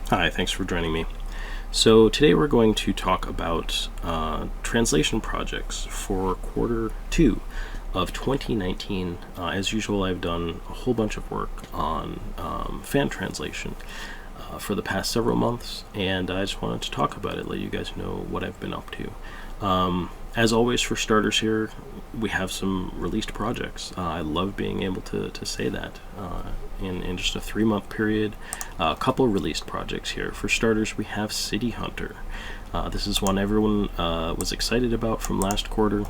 Hi, thanks for joining me. So today we're going to talk about translation projects for quarter two of 2019. As usual, I've done a whole bunch of work on fan translation for the past several months, and I just wanted to talk about it, let you guys know what I've been up to. As always, for starters here, we have some released projects. I love being able to say that. In just a 3-month period, a couple released projects here. For starters, we have City Hunter. This is one everyone was excited about from last quarter.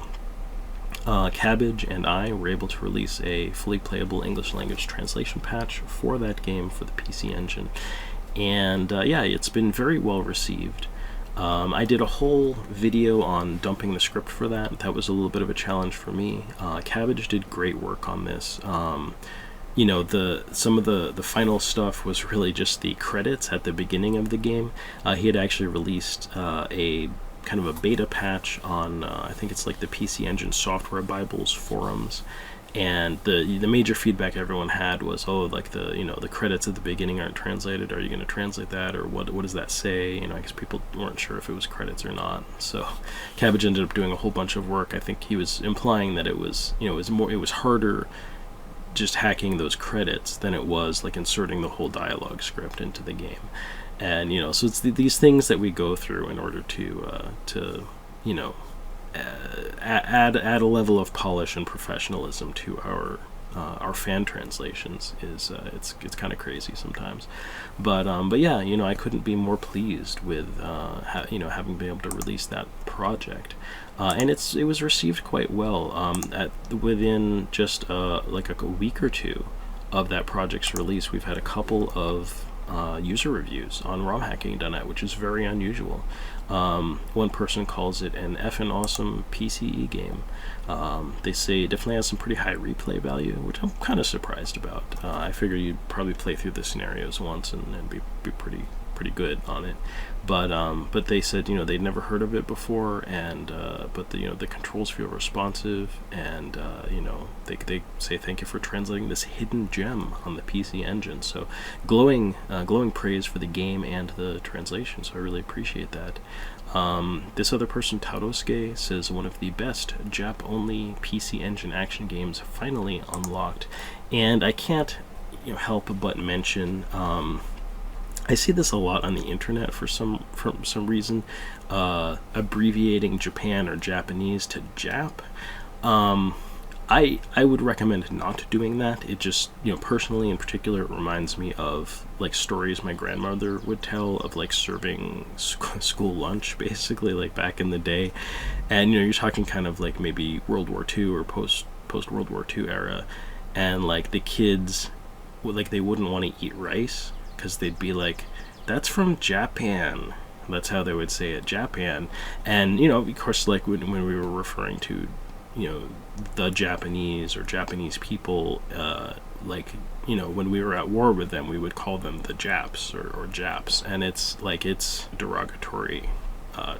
Cabbage and I were able to release a fully playable English language translation patch for that game for the PC Engine. And yeah, it's been very well received. I did a whole video on dumping the script for that. That was a little bit of a challenge for me. Cabbage did great work on this. Some of the final stuff was really just the credits at the beginning of the game. He had actually released a kind of a beta patch on I think it's like the PC Engine Software Bibles forums, and the major feedback everyone had was, oh, like the credits at the beginning aren't translated. Are you going to translate that, or what does that say? I guess people weren't sure if it was credits or not. So Cabbage ended up doing a whole bunch of work. I think he was implying that it was it was harder just hacking those credits than it was like inserting the whole dialogue script into the game. And so it's these things that we go through in order to add a level of polish and professionalism to our fan translations. It's kind of crazy sometimes, but yeah, I couldn't be more pleased with having been able to release that project, and it was received quite well. Within just like a week or two of that project's release, we've had a couple of user reviews on romhacking.net, which is very unusual. One person calls it an effing awesome PCE game. They say it definitely has some pretty high replay value, which I'm kind of surprised about. I figure you'd probably play through the scenarios once and be pretty good on it. But they said they'd never heard of it before, and but the controls feel responsive, and they say thank you for translating this hidden gem on the PC Engine. So glowing praise for the game and the translation. So I really appreciate that. This other person, Tarosuke, says one of the best Jap-only PC Engine action games finally unlocked, and I can't help but mention. I see this a lot on the internet for some reason, abbreviating Japan or Japanese to Jap. I would recommend not doing that. It just, personally in particular, it reminds me of like stories my grandmother would tell of like serving school lunch, basically, like back in the day. And you're talking kind of like maybe World War II or post World War II era, and like the kids, like they wouldn't want to eat rice because they'd be like, that's from Japan. That's how they would say it, Japan. And of course, like when we were referring to the Japanese or Japanese people, when we were at war with them, we would call them the Japs or Japs, and it's a derogatory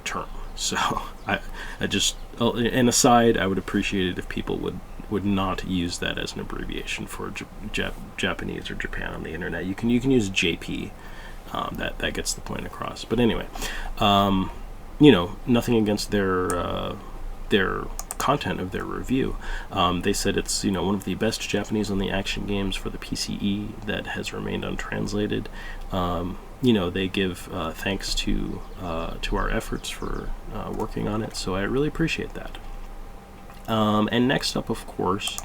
term. So I just, an aside, I would appreciate it if people would not use that as an abbreviation for Japanese or Japan on the internet. You can use JP. That gets the point across. But anyway, nothing against their content of their review. They said it's one of the best Japanese only action games for the PCE that has remained untranslated. They give thanks to our efforts for working on it, so I really appreciate that. And next up, of course,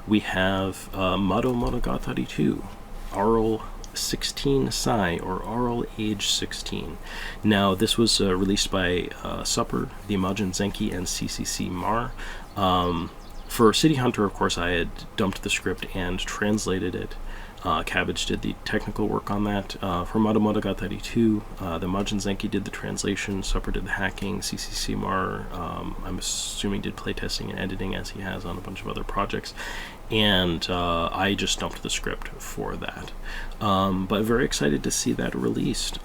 we have Mado Monogatari 2, Aural 16 Sai, or Aural Age 16. Now, this was released by Supper, the Imagine Zenki, and CCC Mar. For City Hunter, of course, I had dumped the script and translated it. Cabbage did the technical work on that. For Mado Monogatari 2, the Majin Zenki did the translation, Supper did the hacking, CCC Mar, I'm assuming, did playtesting and editing, as he has on a bunch of other projects, and I just dumped the script for that. But very excited to see that released.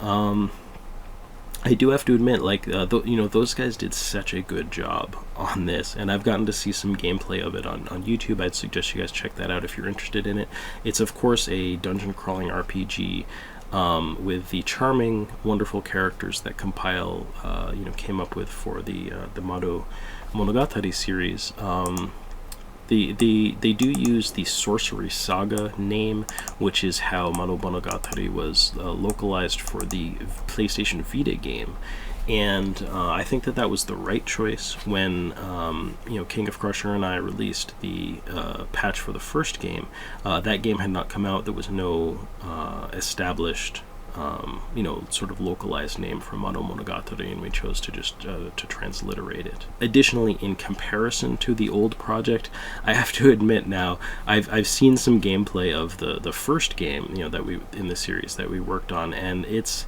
I do have to admit, those guys did such a good job on this, and I've gotten to see some gameplay of it on YouTube. I'd suggest you guys check that out if you're interested in it. It's, of course, a dungeon crawling RPG with the charming, wonderful characters that Compile, came up with for the Mado Monogatari series. They do use the Sorcery Saga name, which is how Mado Monogatari was localized for the PlayStation Vita game. And I think that was the right choice. When King of Crusher and I released the patch for the first game, that game had not come out. There was no established sort of localized name for Mado Monogatari, and we chose to just to transliterate it. Additionally, in comparison to the old project, I have to admit now, I've seen some gameplay of the first game, that we in the series that we worked on, and it's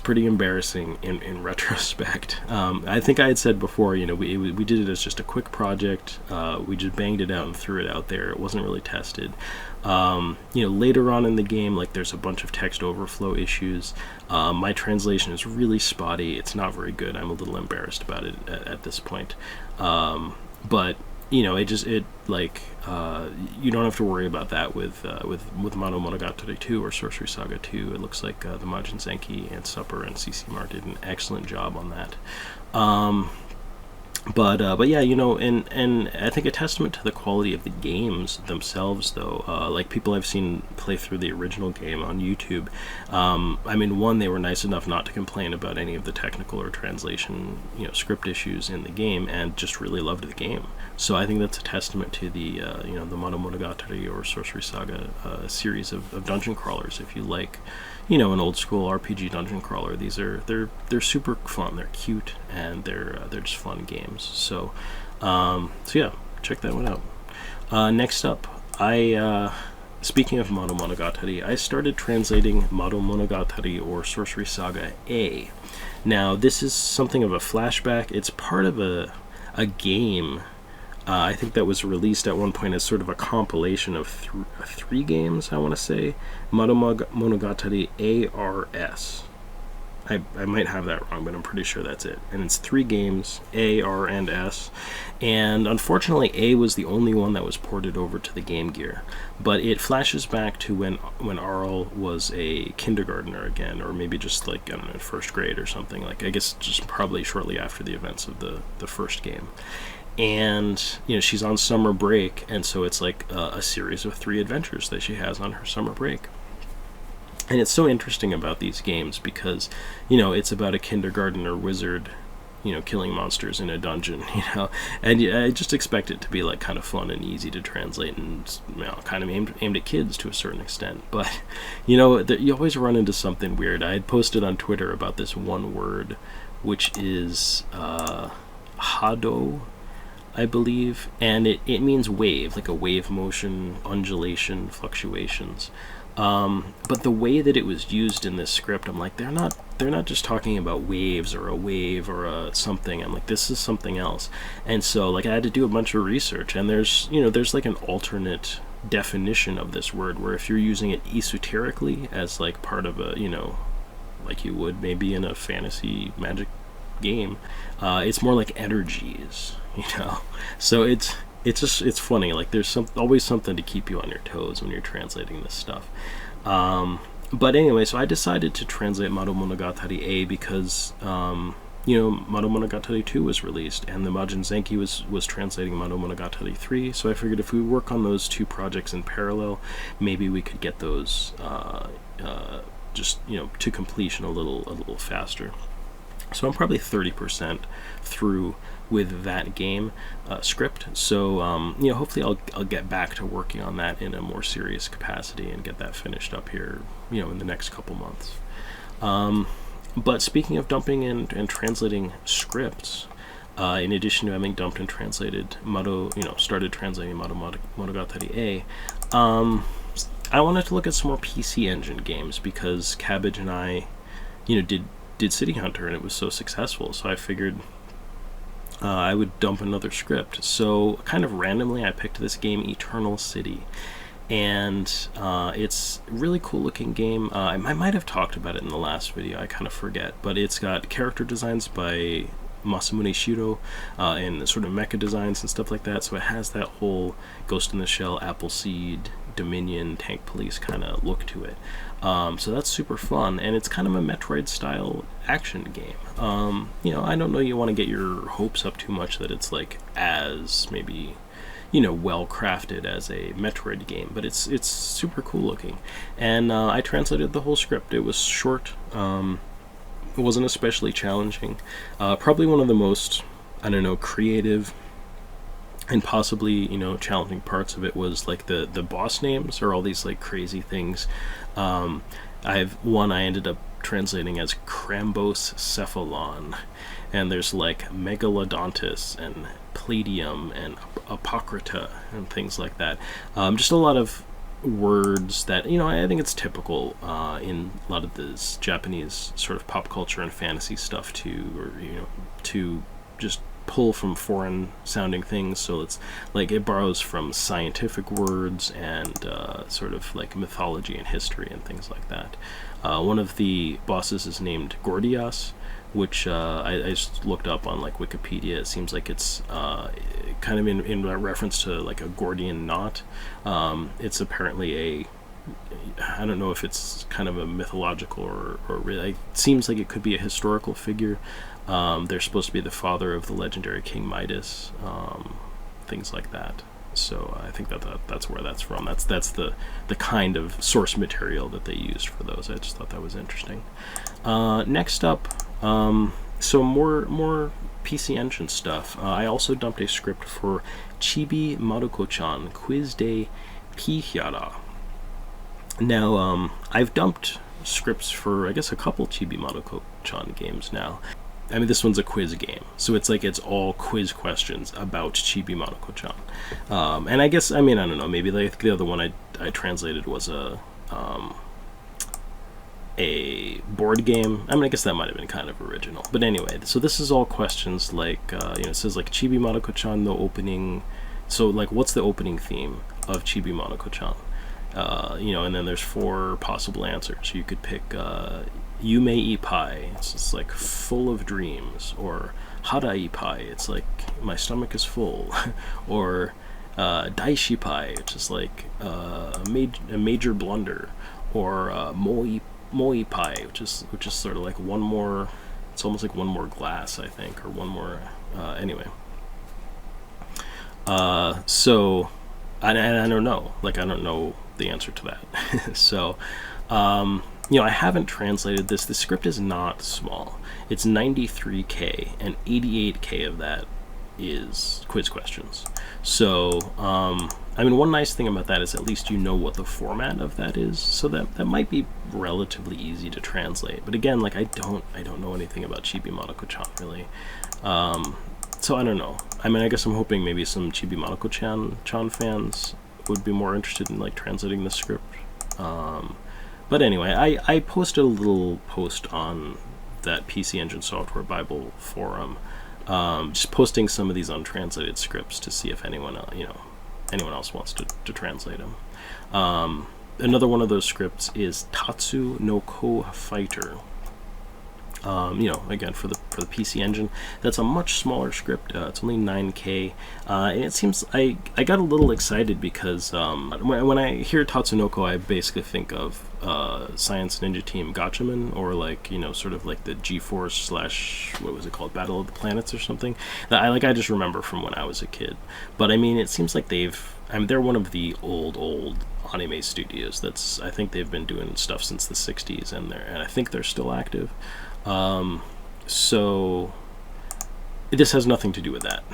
pretty embarrassing in retrospect. I think I had said before, we did it as just a quick project. We just banged it out and threw it out there. It wasn't really tested. Later on in the game, like, there's a bunch of text overflow issues. My translation is really spotty. It's not very good. I'm a little embarrassed about it at this point. But you don't have to worry about that with Mado Monogatari 2 or Sorcery Saga 2. It looks like the Majin Zenki and Supper and CC Mar did an excellent job on that. But yeah, and I think a testament to the quality of the games themselves, though, like people I've seen play through the original game on YouTube, one, they were nice enough not to complain about any of the technical or translation, script issues in the game, and just really loved the game. So I think that's a testament to the, the Mado Monogatari or Sorcery Saga series of dungeon crawlers. If you like, an old school RPG dungeon crawler, they're super fun. They're cute, and they're just fun games. So yeah, check that one out. Next up, speaking of Mado Monogatari, I started translating Mado Monogatari or Sorcery Saga A. Now, this is something of a flashback. It's part of a game. I think that was released at one point as sort of a compilation of three games, I want to say. Mado Monogatari ARS. I might have that wrong, but I'm pretty sure that's it. And it's 3 games, A, R, and S. And unfortunately, A was the only one that was ported over to the Game Gear. But it flashes back to when Arl was a kindergartner again, or maybe just like, I don't know, first grade or something. Like, I guess just probably shortly after the events of the first game. And she's on summer break, and so it's like a series of 3 adventures that she has on her summer break. And it's so interesting about these games because it's about a kindergartner wizard killing monsters in a dungeon, and I just expect it to be like kind of fun and easy to translate, and kind of aimed at kids to a certain extent. But you always run into something weird. I had posted on Twitter about this one word, which is hado, I believe, and it means wave, like a wave motion, undulation, fluctuations. But the way that it was used in this script, I'm like, they're not just talking about waves or a wave or a something. I'm like, this is something else. And so like I had to do a bunch of research, and there's like an alternate definition of this word where if you're using it esoterically as like part of a, like you would maybe in a fantasy magic game, it's more like energies, so it's funny. Like there's always something to keep you on your toes when you're translating this stuff. But anyway, so I decided to translate Mado Monogatari A because Mado Monogatari 2 was released, and the Majin Zenki was translating Mado Monogatari 3. So I figured if we work on those 2 projects in parallel, maybe we could get those to completion a little faster. So I'm probably 30% through with that game script. So hopefully I'll get back to working on that in a more serious capacity and get that finished up here, in the next couple months. But speaking of dumping and translating scripts, in addition to having dumped and translated started translating Mado Monogatari A, I wanted to look at some more PC Engine games because Cabbage and I, did City Hunter, and it was so successful, so I figured I would dump another script. So kind of randomly I picked this game, Eternal City, and it's a really cool looking game. I might have talked about it in the last video, I kind of forget, but it's got character designs by Masamune Shiro and sort of mecha designs and stuff like that, so it has that whole Ghost in the Shell, Appleseed Dominion, Tank Police kind of look to it. So that's super fun, and it's kind of a Metroid-style action game. I don't know you want to get your hopes up too much that it's like as maybe well crafted as a Metroid game, but it's super cool looking. And I translated the whole script. It was short. It wasn't especially challenging. Probably one of the most creative and possibly challenging parts of it was like the boss names are all these like crazy things. I ended up translating as Crambos Cephalon, and there's like Megalodontus and Palladium and Apocryta and things like that. Just a lot of words that I think it's typical in a lot of this Japanese sort of pop culture and fantasy stuff to just pull from foreign sounding things. So it's like it borrows from scientific words and sort of like mythology and history and things like that. One of the bosses is named Gordias, which I just looked up on like Wikipedia. It seems like it's kind of in reference to like a Gordian knot. It's apparently I don't know if it's kind of a mythological or really, it seems like it could be a historical figure. They're supposed to be the father of the legendary King Midas, things like that. So I think that's where that's from. That's the kind of source material that they used for those. I just thought that was interesting. Next up, so more PC Engine stuff. I also dumped a script for Chibi Marukochan Quiz de Pihyara. Now, I've dumped scripts for, I guess, a couple Chibi Marukochan games now. I mean, this one's a quiz game, so it's all quiz questions about Chibi Marukochan. And I guess, I don't know, maybe like the other one I translated was a board game. I guess that might have been kind of original. But anyway, so this is all questions like, it says like Chibi Marukochan, the opening. So like, what's the opening theme of Chibi Marukochan? And then there's 4 possible answers. You could pick Yume Ipai, it's just like full of dreams, or Hara Ipai, it's like my stomach is full, or Daishi Pai, which is like a major blunder, or Moi Pai, which is sort of like one more. It's almost like one more glass, I think, or one more. Anyway, so I don't know. Like I don't know the answer to that. So. I haven't translated this. The script is not small. It's 93K, and 88K of that is quiz questions. So, one nice thing about that is at least you know what the format of that is, so that might be relatively easy to translate. But again, like I don't know anything about Chibi Marukochan really. So I don't know. I guess I'm hoping maybe some Chibi Marukochan fans would be more interested in like translating the script. But anyway, I posted a little post on that PC Engine Software Bible forum, just posting some of these untranslated scripts to see if anyone else wants to translate them. Another one of those scripts is Tatsunoko Fighter. Again for the PC Engine. That's a much smaller script. It's only 9K, and it seems I got a little excited because when I hear Tatsunoko, I basically think of Science Ninja Team Gatchaman, or like sort of like the G-Force / what was it called, Battle of the Planets or something. That I just remember from when I was a kid. But it seems like they're one of the old anime studios. I think they've been doing stuff since the 60s, and I think they're still active. So this has nothing to do with that.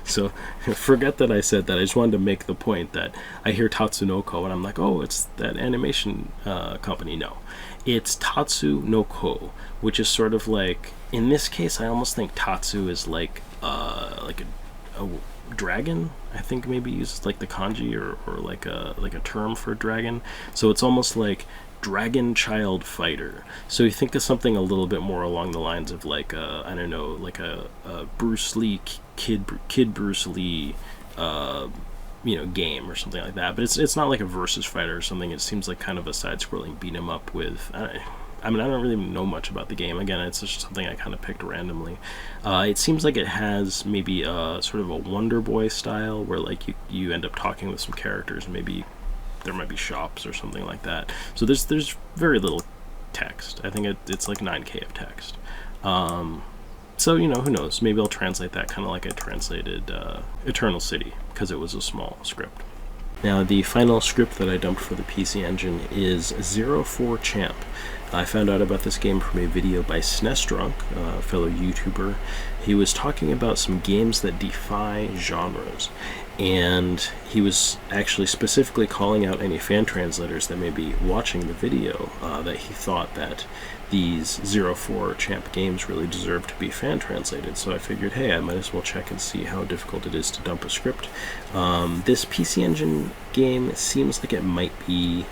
so forget that I said that. I just wanted to make the point that I hear Tatsunoko and I'm like, oh, it's that animation company. No, it's Tatsunoko, which is sort of like, in this case, I almost think Tatsu is like a dragon. I think maybe uses like the kanji or like a term for dragon. So it's almost like Dragon Child Fighter. So you think of something a little bit more along the lines of like a Bruce Lee kid Bruce Lee game or something like that. But it's not like a versus fighter or something. It seems like kind of a side-scrolling beat 'em up with. I don't really know much about the game. Again, it's just something I kind of picked randomly. It seems like it has maybe sort of a Wonder Boy style, where like you end up talking with some characters and maybe there might be shops or something like that. So there's very little text. I think it's like 9K of text. So, you know, who knows? Maybe I'll translate that kind of like I translated Eternal City, because it was a small script. Now, the final script that I dumped for the PC Engine is 04 Champ. I found out about this game from a video by SNESdrunk, a fellow YouTuber. He was talking about some games that defy genres, and he was actually specifically calling out any fan translators that may be watching the video that he thought that these 04 Champ games really deserve to be fan translated. So I figured, hey, I might as well check and see how difficult it is to dump a script. This PC Engine game seems like it might be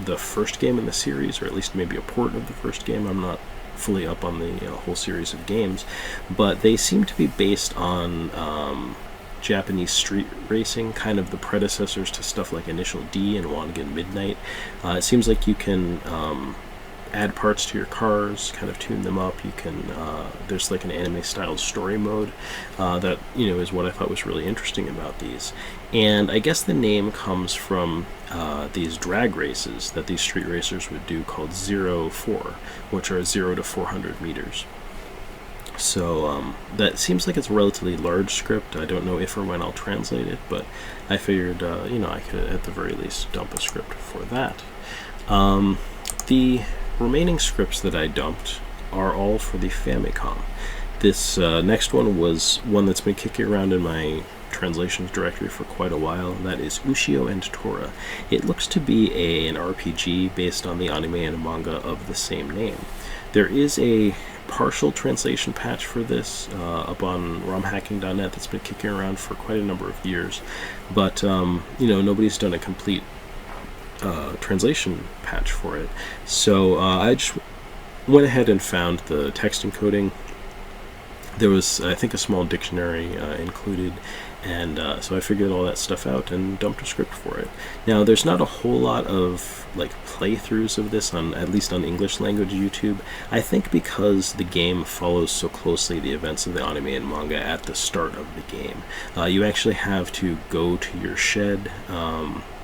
the first game in the series, or at least maybe a port of the first game. I'm not fully up on the whole series of games, but they seem to be based on Japanese street racing, kind of the predecessors to stuff like Initial D and Wangan Midnight. It seems like you can add parts to your cars, kind of tune them up. You can there's like an anime-styled story mode that, you know, is what I thought was really interesting about these. And I guess the name comes from these drag races that these street racers would do called 04, which are 0 to 400 meters. So that seems like it's a relatively large script. I don't know if or when I'll translate it, but I figured, you know, I could at the very least dump a script for that. The remaining scripts that I dumped are all for the Famicom. This next one was one that's been kicking around in my translations directory for quite a while. That is Ushio and Tora. It looks to be an RPG based on the anime and manga of the same name. There is a partial translation patch for this up on romhacking.net that's been kicking around for quite a number of years, but you know, nobody's done a complete translation patch for it. So I just went ahead and found the text encoding. There was, I think, a small dictionary included, and so I figured all that stuff out and dumped a script for it. Now, there's not a whole lot of like playthroughs of this on, at least on English language YouTube. I think because the game follows so closely the events of the anime and manga at the start of the game, you actually have to go to your shed,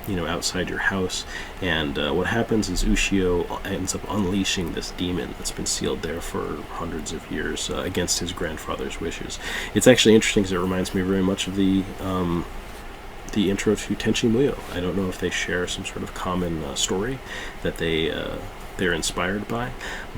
you know, outside your house, and what happens is Ushio ends up unleashing this demon that's been sealed there for hundreds of years against his grandfather's wishes. It's actually interesting because it reminds me very much of the intro to Tenchi Muyo. I don't know if they share some sort of common story that they're inspired by,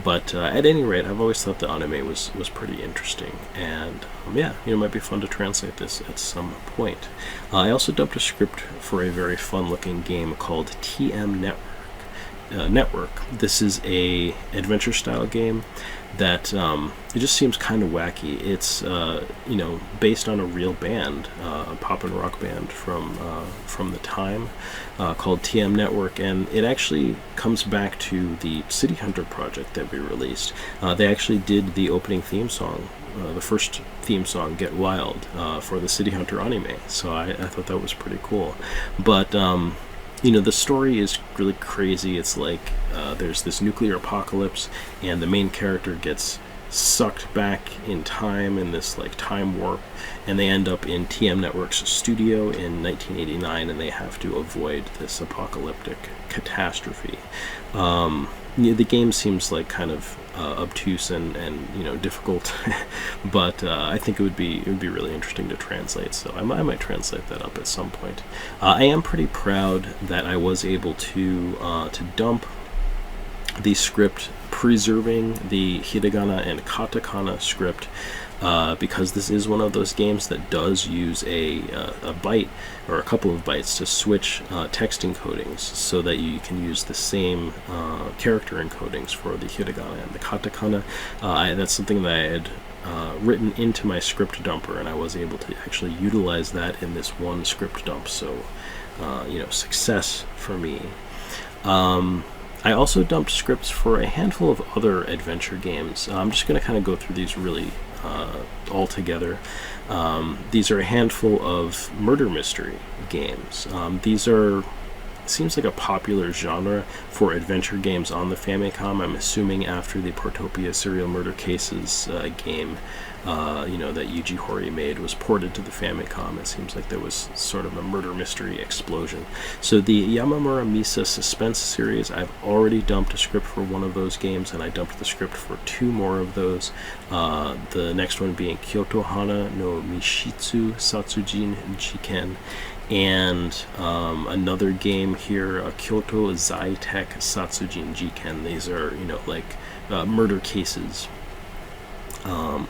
but at any rate, I've always thought the anime was pretty interesting, and yeah, you know, it might be fun to translate this at some point. I also dumped a script for a very fun-looking game called TM Network. This is a adventure-style game that it just seems kind of wacky. It's you know, based on a real band, a pop and rock band from the time called TM Network, and it actually comes back to the City Hunter project that we released. They actually did the opening theme song, the first theme song, Get Wild, for the City Hunter anime, so I thought that was pretty cool. But you know, the story is really crazy. It's like there's this nuclear apocalypse, and the main character gets sucked back in time in this like time warp, and they end up in TM Network's studio in 1989, and they have to avoid this apocalyptic catastrophe. The game seems like kind of obtuse and you know, difficult, but I think it would be really interesting to translate. So I might translate that up at some point. I am pretty proud that I was able to dump the script preserving the hiragana and katakana script, because this is one of those games that does use a byte or a couple of bytes to switch text encodings, so that you can use the same character encodings for the hiragana and the katakana. That's something that I had written into my script dumper, and I was able to actually utilize that in this one script dump. So you know, success for me. I also dumped scripts for a handful of other adventure games. I'm just going to kind of go through these really all together. These are a handful of murder mystery games. These are seems like a popular genre for adventure games on the Famicom. I'm assuming after the Portopia Serial Murder Cases game, that Yuji Horii made was ported to the Famicom. It seems like there was sort of a murder mystery explosion. So the Yamamura Misa Suspense series, I've already dumped a script for one of those games, and I dumped the script for 2 more of those. The next one being Kyoto Hana no Mishitsu Satsujin Jiken, and another game here, Kyoto Zytec Satsujin Jiken. These are, murder cases.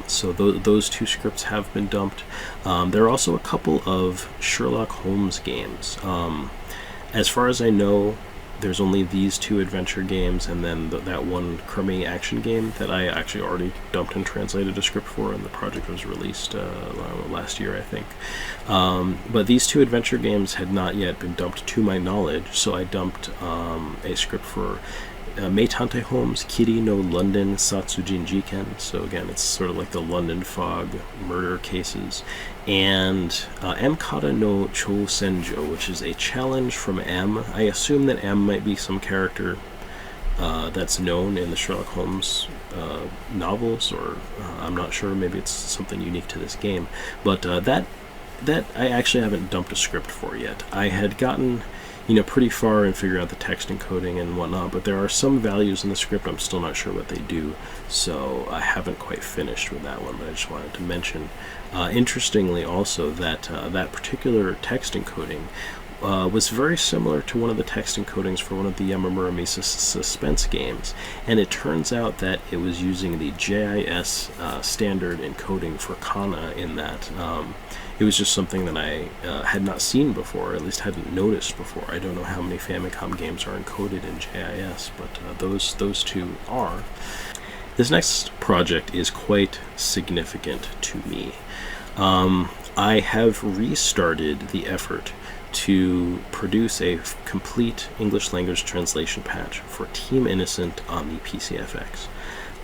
So those 2 scripts have been dumped. There are also a couple of Sherlock Holmes games. As far as I know, there's only these 2 adventure games, and then that one crummy action game that I actually already dumped and translated a script for, and the project was released last year, I think. But these 2 adventure games had not yet been dumped to my knowledge, so I dumped a script for Meitante Holmes Kiri no London Satsujin Jiken. So again, it's sort of like the London fog murder cases. And M Kata no Chousenjo, which is a challenge from M. I assume that M might be some character that's known in the Sherlock Holmes novels, or I'm not sure, maybe it's something unique to this game. But that I actually haven't dumped a script for yet. I had gotten pretty far in figuring out the text encoding and whatnot, but there are some values in the script I'm still not sure what they do, so I haven't quite finished with that one, but I just wanted to mention. Interestingly also, that that particular text encoding was very similar to one of the text encodings for one of the Yamamura Misa suspense games, and it turns out that it was using the JIS standard encoding for Kana in that. It was just something that I had not seen before, or at least hadn't noticed before. I don't know how many Famicom games are encoded in JIS, but those 2 are. This next project is quite significant to me. I have restarted the effort to produce a complete English language translation patch for Team Innocent on the PCFX.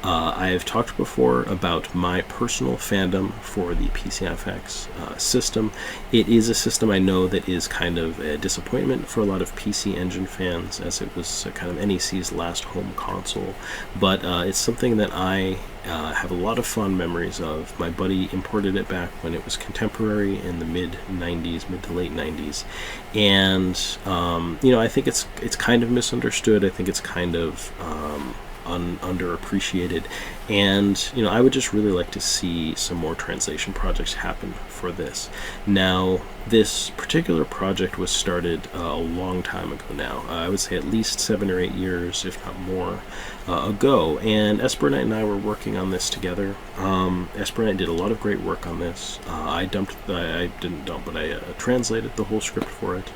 I have talked before about my personal fandom for the PCFX system. It is a system I know that is kind of a disappointment for a lot of PC Engine fans, as it was kind of NEC's last home console, but it's something that I have a lot of fond memories of. My buddy imported it back when it was contemporary in the mid to late 90s, and I think it's kind of misunderstood. I think it's kind of underappreciated, and I would just really like to see some more translation projects happen for this. Now, this particular project was started a long time ago now. I would say at least 7 or 8 years, if not more, ago, and Espernight and I were working on this together. Espernight did a lot of great work on this. I translated the whole script for it,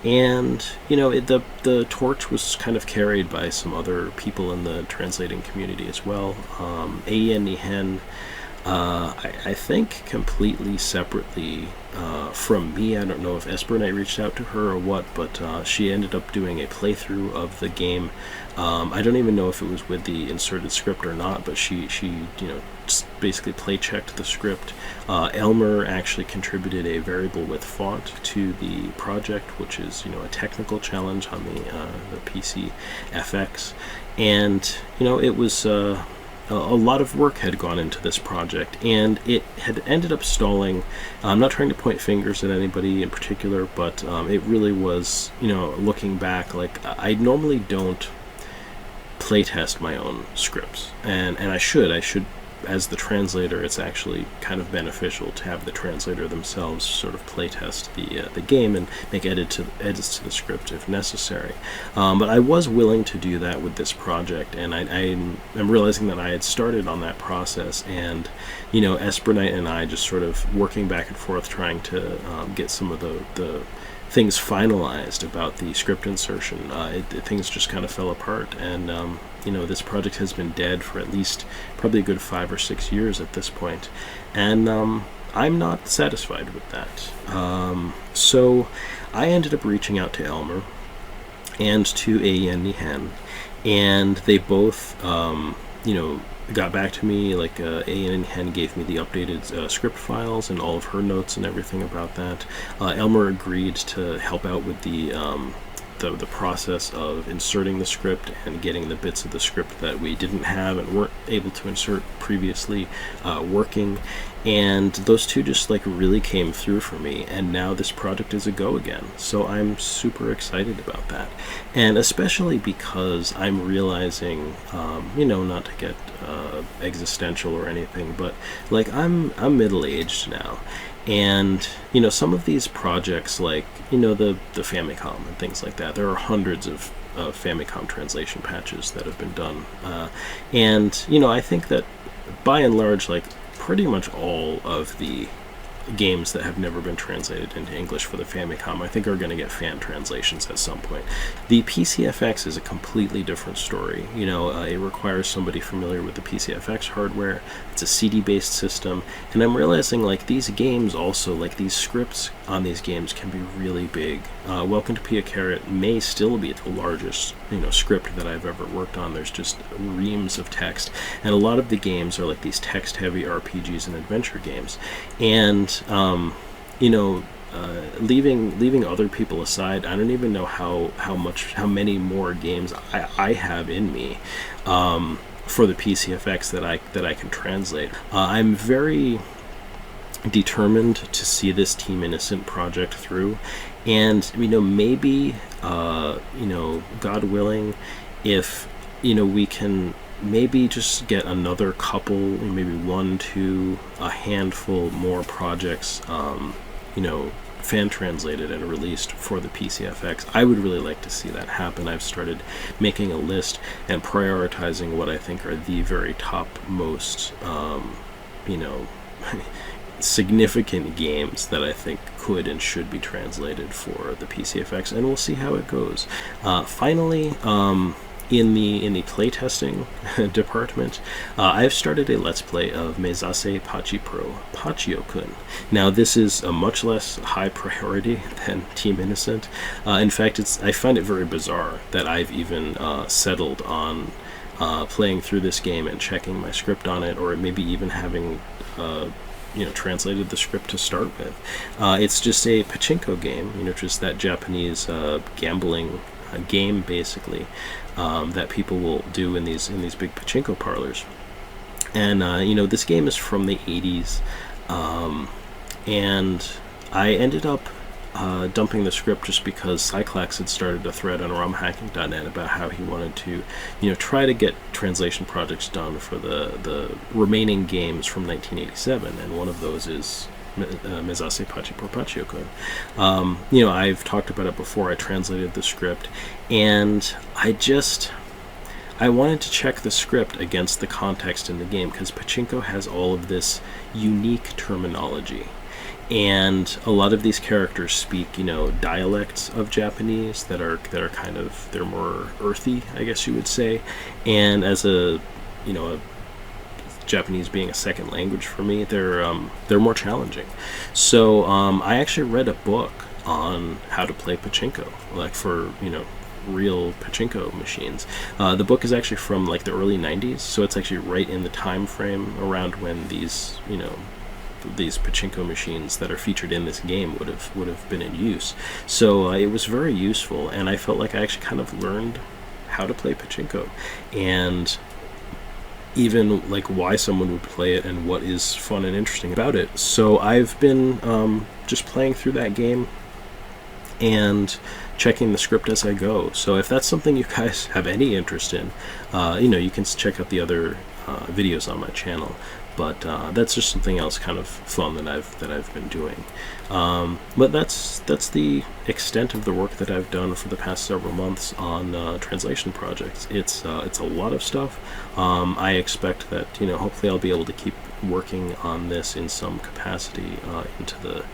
and the torch was kind of carried by some other people in the translating community as well. Eien Nihen, I think completely separately from me. I don't know if Espernight reached out to her or what, but she ended up doing a playthrough of the game. I don't even know if it was with the inserted script or not, but she just basically play checked the script. Elmer actually contributed a variable with font to the project, which is a technical challenge on the PCFX, and it was a lot of work had gone into this project, and it had ended up stalling. I'm not trying to point fingers at anybody in particular, but it really was, looking back, like, I normally don't playtest my own scripts, and I should, as the translator. It's actually kind of beneficial to have the translator themselves sort of playtest the game and make edits to the script if necessary. But I was willing to do that with this project, and I'm realizing that I had started on that process, and Espernight and I just sort of working back and forth trying to get some of the things finalized about the script insertion. Things just kind of fell apart, and this project has been dead for at least probably a good 5 or 6 years at this point, and I'm not satisfied with that. So I ended up reaching out to Elmer and to Eien Nihen, and they both got back to me. Like Eien Nihen gave me the updated script files and all of her notes and everything about that. Elmer agreed to help out with the the process of inserting the script and getting the bits of the script that we didn't have and weren't able to insert previously working, and those two just like really came through for me, and now this project is a go again. So I'm super excited about that, and especially because I'm realizing, not to get existential or anything, but like I'm middle-aged now, and some of these projects, like the Famicom and things like that, there are hundreds of Famicom translation patches that have been done, and I think that by and large, like pretty much all of the games that have never been translated into English for the Famicom, I think, are going to get fan translations at some point. The PCFX is a completely different story. It requires somebody familiar with the PCFX hardware. It's a CD-based system, and I'm realizing like these games also, like these scripts on these games can be really big. Welcome to Pia Carrot may still be the largest script that I've ever worked on. There's just reams of text, and a lot of the games are like these text-heavy RPGs and adventure games, and leaving other people aside, I don't even know how many more games I have in me for the PCFX that I can translate. I'm very determined to see this Team Innocent project through, and maybe God willing, if we can maybe just get another couple, maybe 1, 2, a handful more projects, fan translated and released for the PCFX. I would really like to see that happen. I've started making a list and prioritizing what I think are the very top most, significant games that I think could and should be translated for the PCFX, and we'll see how it goes. Finally, in the playtesting department, I've started a Let's Play of Mezase Pachio-kun. Now, this is a much less high priority than Team Innocent. In fact, I find it very bizarre that I've even settled on playing through this game and checking my script on it, or maybe even having translated the script to start with. It's just a pachinko game, just that Japanese gambling game, basically, that people will do in these big pachinko parlors. And this game is from the 80s, and I ended up dumping the script just because Cyclax had started a thread on romhacking.net about how he wanted to try to get translation projects done for the remaining games from 1987, and one of those is Mezase Pachio-kun. I've talked about it before. I translated the script, and I wanted to check the script against the context in the game, because pachinko has all of this unique terminology, and a lot of these characters speak dialects of Japanese that are kind of, they're more earthy, I guess you would say, and as a Japanese being a second language for me, they're more challenging. So I actually read a book on how to play pachinko, like for real pachinko machines. The book is actually from like the early 90s, so it's actually right in the time frame around when these pachinko machines that are featured in this game would have been in use. So it was very useful, and I felt like I actually kind of learned how to play pachinko, and even like why someone would play it and what is fun and interesting about it. So I've been just playing through that game and checking the script as I go. So if that's something you guys have any interest in, you can check out the other videos on my channel. But that's just something else kind of fun that I've been doing. But that's the extent of the work that I've done for the past several months on translation projects. It's a lot of stuff. I expect that hopefully I'll be able to keep working on this in some capacity into the